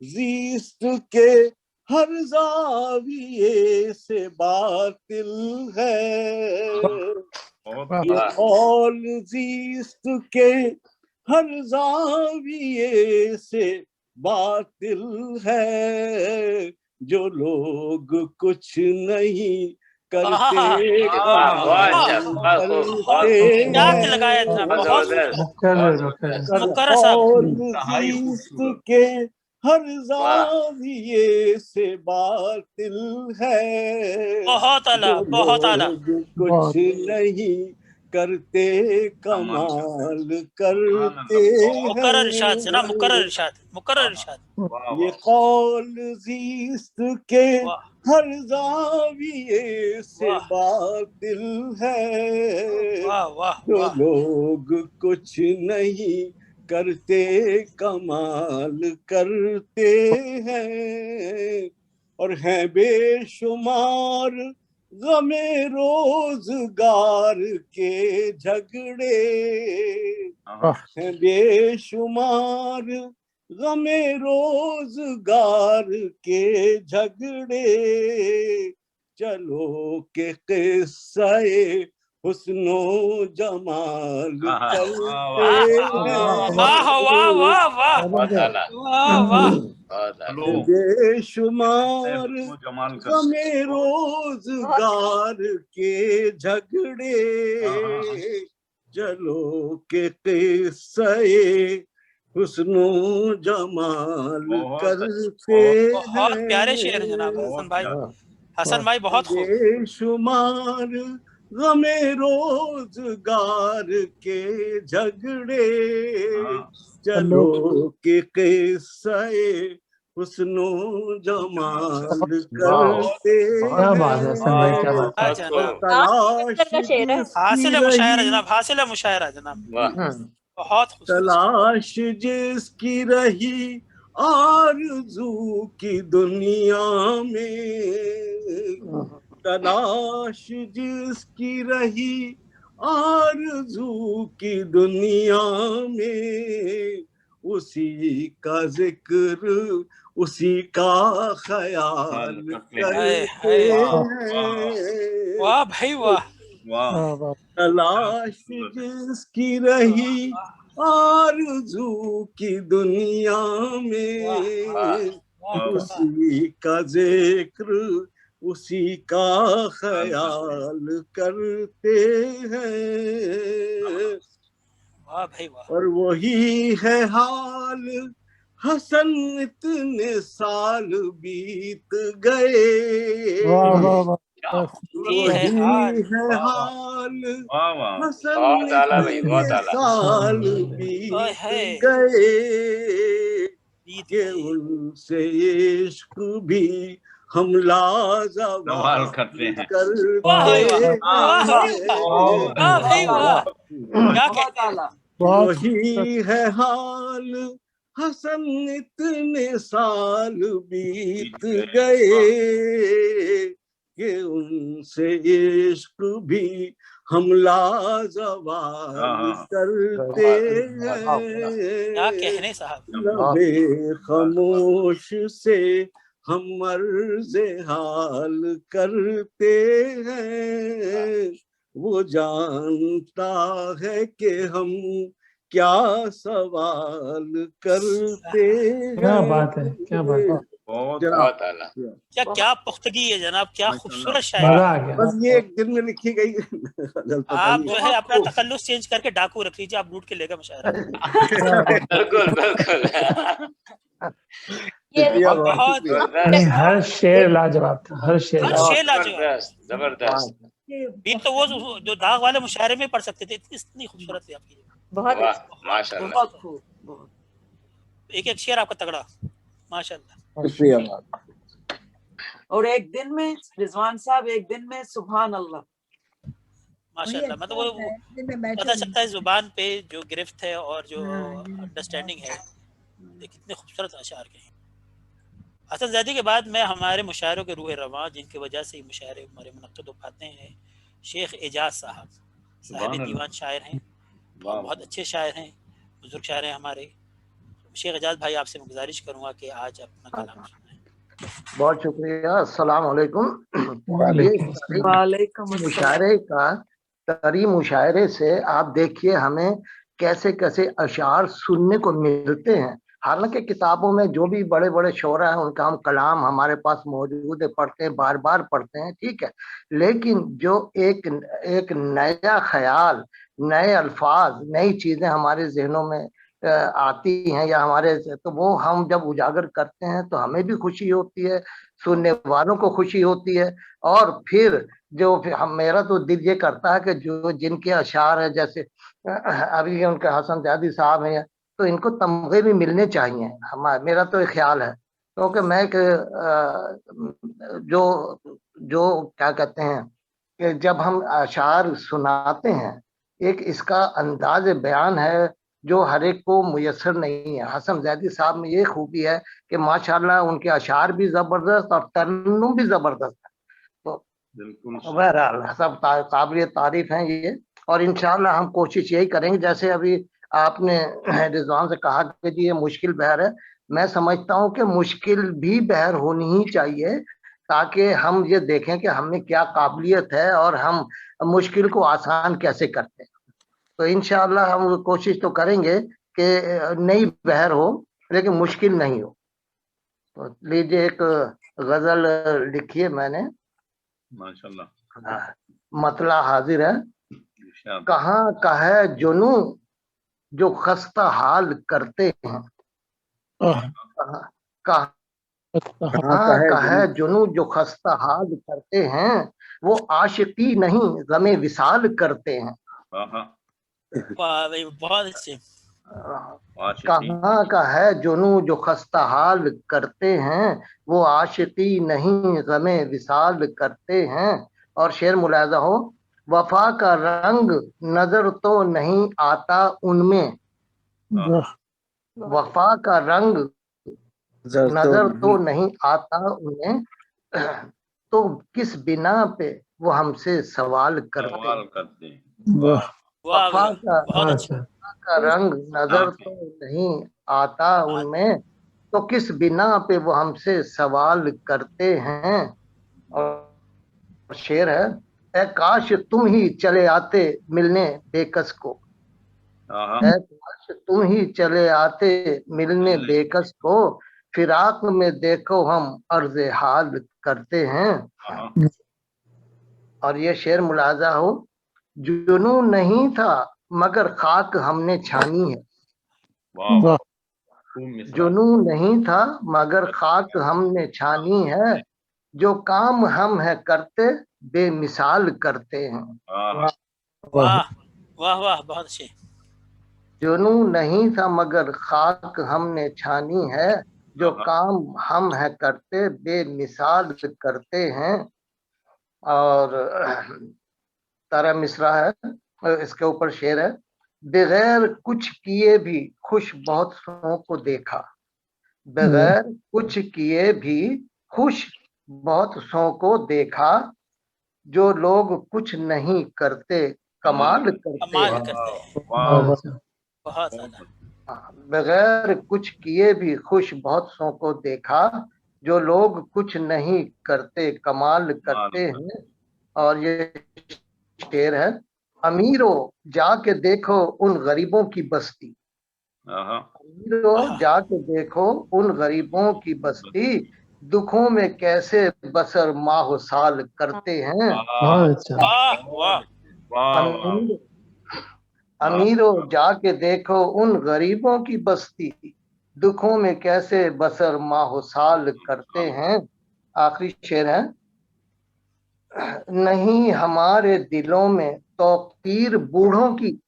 زیست کے ہر زاویے سے باطل ہے. یہ قول زیست کے ہر زاویے سے باطل ہے. جو لوگ کچھ نہیں کرتے کے ہر زاویے سے باطل ہے. بہت اعلیٰ، بہت اعلیٰ. کچھ نہیں کرتے کمال کرتے ہیں. مقرر ارشاد جناب، مقرر ارشاد، مقرر ارشاد. یہ قول زیست کے ہر زاویے سے باطل ہے. جو لوگ کچھ نہیں کرتے کمال کرتے ہیں. اور ہیں بے شمار غم روزگار کے جھگڑے. ہیں بے شمار غم روزگار کے جھگڑے. چلو کہ قصہ حسن و جمال کرتے ہیں بے شمار غم روزگار کے جھگڑے جلو کے قصے حسن و جمال کرتے ہیں. بہت پیارے شعر ہیں جناب حسن بھائی. حسن بھائی بہت خوب. بے شمار غم روزگار کے جھگڑے چلو کے قصے حسن و جمال کرتے ہیں. حاصل مشاعرہ جناب, حاصل مشاعرہ جناب, بہت تلاش جس کی رہی آرزو کی دنیا میں, تلاش جس کی رہی آرزو کی دنیا میں, اسی کا ذکر اسی کا خیال کرتے ہیں. واہ بھائی واہ. تلاش جس کی رہی آرزو کی دنیا میں, اسی کا ذکر اسی کا خیال کرتے ہیں. اور وہی ہے حال حسن اتنے سال بیت گئے, وہی ہے حال حسن اتنے سال بیت گئے کہ ان سے عشق بھی ہم لازوال کرتے ہیں. وہی ہے حال حسن اتنے سال بیت گئے کہ ان سے عشق بھی ہم لازوال کرتے ہیں. لبے خاموش سے ہم عرض حال کرتے ہیں, وہ جانتا ہے کہ ہم کیا سوال کرتے ہیں. کیا بات ہے, کیا بات ہے, کیا پختگی ہے جناب, کیا خوبصورت شاعری. بس یہ ایک دن میں لکھی گئی. آپ جو ہے اپنا تخلص چینج کر کے ڈاکو رکھ لیجیے, آپ لوٹ کے لے گا مشاعرہ. بالکل بالکل. ہر شعر لاجواب تھا, ہر شعر لاجواب, زبردست. یہ تو وہ جو داغ والے مشاعرے میں پڑھ سکتے تھے, اتنی خوبصورت تھی آپ کی. بہت ماشاءاللہ, بہت خوب. ایک ایک شعر آپ کا تگڑا, ماشاءاللہ. اور ایک دن میں رضوان صاحب, ایک دن میں سبحان اللہ, ماشاءاللہ. مطلب وہ پتہ چلتا ہے زبان پہ جو گرفت ہے اور جو انڈرسٹینڈنگ ہے, کتنے خوبصورت اشعار کے ہیں. حسن زیدی کے بعد میں ہمارے مشاعروں کے روح رواں, جن کی وجہ سے مشاعرے ہمارے منعقد ہو پاتے ہیں, شیخ اعجاز صاحب. صاحب دیوان شاعر ہیں, بہت اچھے شاعر ہیں, بزرگ شاعر ہیں ہمارے. شیخ اعجاز بھائی, آپ سے میں گزارش کروں گا کہ آج اپنا کلام سنائیں. بہت شکریہ. السلام علیکم. وعلیکم السلام. مشاعرے کا طری مشاعرے سے آپ دیکھیے ہمیں کیسے کیسے اشعار سننے کو ملتے ہیں. حالانکہ کتابوں میں جو بھی بڑے بڑے شعراء ہیں ان کا ہم کلام ہمارے پاس موجود ہے, پڑھتے ہیں, بار بار پڑھتے ہیں, ٹھیک ہے, لیکن جو ایک نیا خیال, نئے الفاظ, نئی چیزیں ہمارے ذہنوں میں آتی ہیں یا ہمارے, تو وہ ہم جب اجاگر کرتے ہیں تو ہمیں بھی خوشی ہوتی ہے, سننے والوں کو خوشی ہوتی ہے. اور پھر جو میرا تو دل یہ کرتا ہے کہ جو جن کے اشعار ہیں, جیسے ابھی ان کے حسن زیدی صاحب ہیں, تو ان کو تمغے بھی ملنے چاہیے. میرا تو ایک خیال ہے, کیونکہ میں جو کیا کہتے ہیں کہ جب ہم اشعار سناتے ہیں, ایک اس کا انداز بیان ہے جو ہر ایک کو میسر نہیں ہے. حسن زیدی صاحب میں یہ خوبی ہے کہ ماشاءاللہ ان کے اشعار بھی زبردست اور ترنم بھی زبردست ہے. تو بہرحال سب قابل تعریف ہیں یہ, اور انشاءاللہ ہم کوشش یہی کریں گے. جیسے ابھی آپ نے رضوان سے کہا کہ جی یہ مشکل بحر ہے, میں سمجھتا ہوں کہ مشکل بھی بحر ہونی ہی چاہیے ताकि हम ये देखें कि हमें क्या काबिलियत है और हम मुश्किल को आसान कैसे करते हैं। तो इंशाअल्लाह हम कोशिश तो करेंगे कि नई बहर हो लेकिन मुश्किल नहीं हो। तो लीजिए एक गजल लिखी है मैंने, माशाल्लाह, मतला हाजिर है। कहाँ का है जुनू जो खस्ता हाल करते हैं, कहाँ का है जुनू जो खस्ता हाल करते हैं, वो आशिकी नहीं गमे विसाल करते हैं। बहुत अच्छे। कहाँ का है जुनू जो खस्ता हाल करते हैं, वो आशिकी नहीं गमे विसाल करते हैं। और शेर मुलाजा हो, वफा का रंग नजर तो नहीं आता उनमें, वफा का रंग नजर तो नहीं आता उन्हें, तो किस बिना पे वो हमसे सवाल करते हैं। वफा का रंग नजर तो नहीं आता उनमें, तो किस बिना पे वो हमसे सवाल करते हैं। और शेर है, ऐ काश तुम ही चले आते मिलने बेकस को, ऐ काश तुम ही चले आते मिलने बेकस को, फिराक में देखो हम अर्ज़े हाल करते हैं। और ये शेर मुलाजा हो, जुनू नहीं था मगर खाक हमने छानी है, जुनू नहीं था मगर खाक हमने छानी है, जो काम हम है करते बेमिसाल करते हैं। वाह वाह वाह, बहुत अच्छे। जुनू नहीं था मगर खाक हमने छानी है, जो काम हम है करते बेमिसाल करते हैं। और तारा मिसरा है, इसके ऊपर शेर है, बगैर कुछ किए भी खुश बहुत सौ को देखा, बगैर कुछ किए भी खुश बहुत सौ को देखा, जो लोग कुछ नहीं करते कमाल करते हैं। बहुत ज्यादा। बगैर कुछ किए भी खुश बहुत सौ को देखा, जो लोग कुछ नहीं करते कमाल करते हैं। और ये शेर है, अमीरों जाके देखो उन गरीबों की बस्ती, अमीरों जाके देखो उन गरीबों की बस्ती, दुखों में कैसे बसर माह साल करते हैं। अमीरों जाके देखो उन गरीबों की बस्ती, दुखों में कैसे बसर माह साल करते हैं। आखिरी शेर है, नहीं हमारे दिलों में तौकीर बूढ़ों की,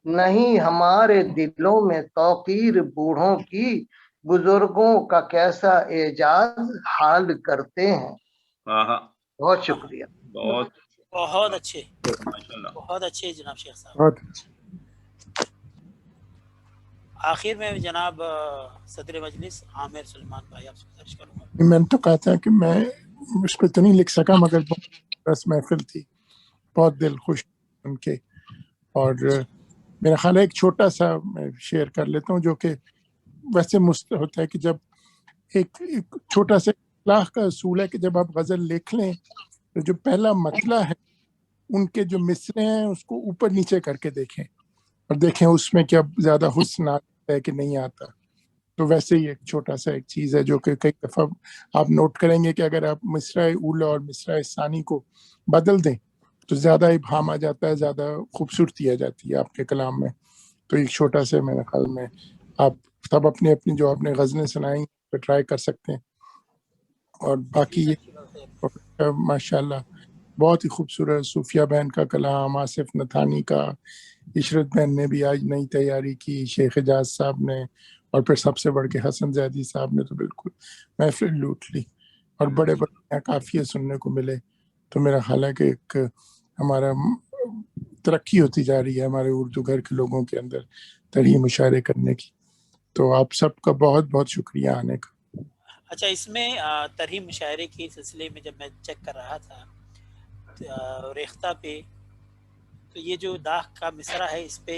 नहीं हमारे दिलों में तौकीर बूढ़ों की, बुजुर्गों का कैसा एजाज हाल करते हैं। बहुत शुक्रिया। बहुत अच्छे, बहुत अच्छे जनाब शेख साहब। आखिर में जनाब सदर मजलिस आमिर सलमान भाई आपसे गुजारिश करूंगा। मैंने तो कहा था कि मैं उस पर तो नहीं लिख सका, मगर बस महफिल थी, बहुत दिल खुश उनके। और मेरा ख्याल है एक छोटा सा मैं शेयर कर लेता हूँ, जो कि वैसे होता है कि जब एक छोटा सा इखलाक का असूल है कि जब आप गज़ल लिख लें तो जो पहला मतला है उनके जो मिसरे हैं उसको ऊपर नीचे करके देखें और देखें उसमें क्या ज़्यादा हुस्न आता है कि नहीं आता। तो वैसे ही एक छोटा सा एक चीज़ है जो कि कई दफ़ा आप नोट करेंगे कि अगर आप मिसरा ऊला और मिसरा सानी को बदल दें तो ज़्यादा इब्हाम आ जाता है, ज़्यादा खूबसूरती आ जाती है आपके कलाम में। तो एक छोटा सा मेरे ख्याल में आप सब अपनी अपनी जो आपने गज़लें सुनाई तो ट्राई कर सकते हैं। और बाकी ये माशाल्लाह बहुत ही खूबसूरत सूफिया बहन का कलाम, आसिफ नथानी का, इशरत बहन ने भी आज नई तैयारी की, शेख एजाज साहब ने, और फिर सबसे बढ़ के हसन ज़ैदी साहब ने तो बिल्कुल महफिल लूट ली और बड़े बड़े काफ़िए सुनने को मिले। तो मेरा ख्याल है कि एक हमारा तरक्की होती जा रही है हमारे उर्दू घर के लोगों के अंदर तरही मुशायरे करने की। तो आप सबका बहुत बहुत शुक्रिया आने का। अच्छा, इसमें तरही मुशायरे के सिलसिले में जब मैं चेक कर रहा था रेख्ता पे, तो ये जो दाग का मिसरा है इस पे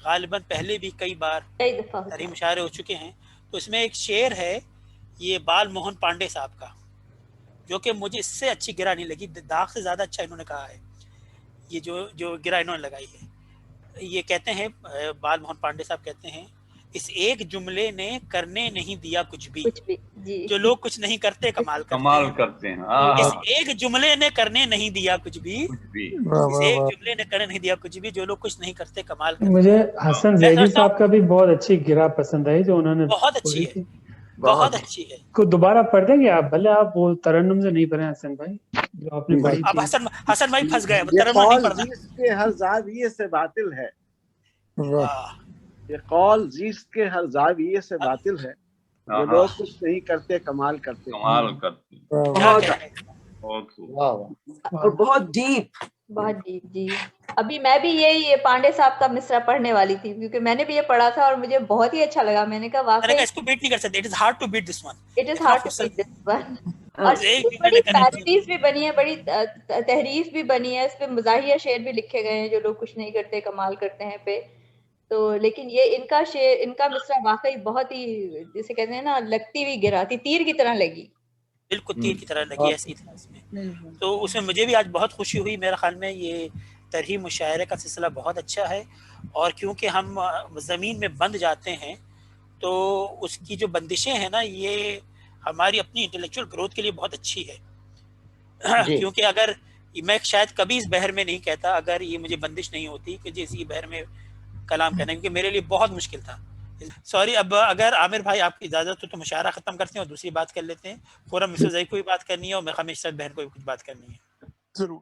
गालिबन पहले भी कई बार तरही मुशायरे हो चुके हैं। तो इसमें एक शेर है, یہ بال موہن پانڈے صاحب کا، جو کہ مجھے اس سے اچھی گرا نہیں لگی، داغ سے زیادہ اچھا انہوں نے کہا ہے، یہ جو گرا انہوں نے لگائی ہے. یہ کہتے ہیں بال موہن پانڈے صاحب کہتے ہیں اس ایک جملے نے کرنے نہیں دیا کچھ بھی، جی جو لوگ کچھ نہیں کرتے کمال کرتے ہیں. اس ایک جملے نے کرنے نہیں دیا کچھ بھی، اس ایک جملے نے کرنے نہیں دیا کچھ بھی، جو لوگ کچھ نہیں کرتے کمال کرتے. مجھے حسن زیدی صاحب کا بھی بہت اچھی گرا پسند آئی جو انہوں نے بہت اچھی ہے، بہت اچھی ہے. کو دوبارہ پڑھ دیں گے آپ؟ بھلے آپ وہ ترنم سے نہیں پڑھیں حسن بھائی جو آپ نے پڑھی اب تھی. حسن بھائی پھنس گئے، یہ ترنم نہیں قول پڑھنا. زیست کے ہر زاویے سے باطل ہے، واہ. یہ قول زیست کے ہر زاویے سے باطل ہے، جو لوگ کچھ نہیں کرتے کمال کرتے. اور بہت ڈیپ، بہت ڈیپ. جی ابھی میں بھی یہ پانڈے صاحب کا مصرع پڑھنے والی تھی، کیونکہ میں نے بھی یہ پڑھا تھا اور مجھے بہت ہی اچھا لگا. میں نے کہا واقعی اس کو بیٹ نہیں کر سکتے. It is hard to beat this one. It is hard to beat this one. اور بڑی پیروڈیز بھی بنی ہے، بڑی تحریف بھی بنی ہے، اس پہ مزاحیہ شعر بھی لکھے گئے ہیں، جو لوگ کچھ نہیں کرتے کمال کرتے ہیں پہ. تو لیکن یہ ان کا شعر، ان کا مصرع واقعی بہت ہی جسے کہتے ہیں نا لگتی ہوئی گرا تھی، تیر کی طرح لگی. بالکل تیر کی طرح لگی، ایسی تھا اس میں. تو اس میں مجھے بھی آج بہت خوشی ہوئی. میرے خیال میں یہ ترہیم مشاعرے کا سلسلہ بہت اچھا ہے، اور کیونکہ ہم زمین میں بند جاتے ہیں تو اس کی جو بندشیں ہیں نا، یہ ہماری اپنی انٹلیکچوئل گروتھ کے لیے بہت اچھی ہے. کیونکہ اگر میں شاید کبھی اس بحر میں نہیں کہتا اگر یہ مجھے بندش نہیں ہوتی کہ جیسے بحر میں کلام کہنا، کیونکہ میرے لیے بہت مشکل تھا. سوری. اب اگر عامر بھائی آپ کی اجازت ہو تو مشاعرہ ختم کرتے ہیں اور دوسری بات کر لیتے ہیں. خورم مسز کو بھی بات کرنی ہے اور میں خمیش بہن کو بھی کچھ بات کرنی ہے. ضرور.